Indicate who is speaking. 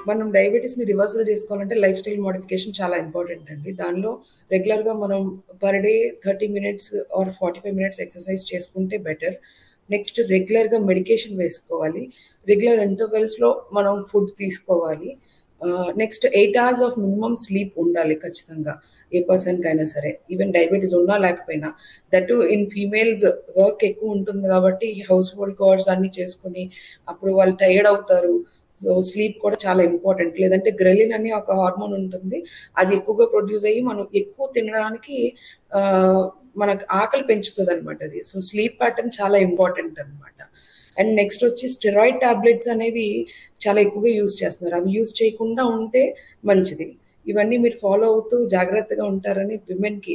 Speaker 1: మనం డయాబెటిస్‌ని రివర్సల్ చేసుకోవాలంటే life style modification చాలా ఇంపార్టెంట్ అండి. దానిలో రెగ్యులర్‌గా మనం per day 30 minutes or 45 minutes exercise చేసుకుంటే బెటర్. నెక్స్ట్ రెగ్యులర్‌గా మెడికేషన్ వేసుకోవాలి. రెగ్యులర్ ఇంటర్వెల్స్‌లో మనం ఫుడ్ తీసుకోవాలి. Next 8 hours of minimum sleep ఉండాలి ఖచ్చితంగా. ఏ పర్సన్‌కైనా సరే. ఈవెన్ డయాబెటిస్ ఉన్నా లేకపోయినా. That two in females work ఎక్కువ ఉంటుంది కాబట్టి హౌస్ హోల్డ్ కోర్స్ అన్నీ చేసుకొని అప్పుడు వాళ్ళు టైర్డ్ అవుతారు. సో, స్లీప్ కూడా చాలా ఇంపార్టెంట్. లేదంటే గ్రెలిన్ అని ఒక హార్మోన్ ఉంటుంది. అది ఎక్కువగా ప్రొడ్యూస్ అయ్యి మనం ఎక్కువ తినడానికి ఆహ్, మనకు ఆకలి పెంచుతదనమాట అది. సో, స్లీప్ ప్యాటర్న్ చాలా ఇంపార్టెంట్ అనమాట. అండ్ నెక్స్ట్ వచ్చి స్టెరాయిడ్ టాబ్లెట్స్ అనేవి చాలా ఎక్కువగా యూజ్ చేస్తున్నారు. అవి యూజ్ చేయకుండా ఉంటే మంచిది. ఇవన్నీ మీరు ఫాలో అవుతూ జాగ్రత్తగా ఉంటారని విమెన్‌కి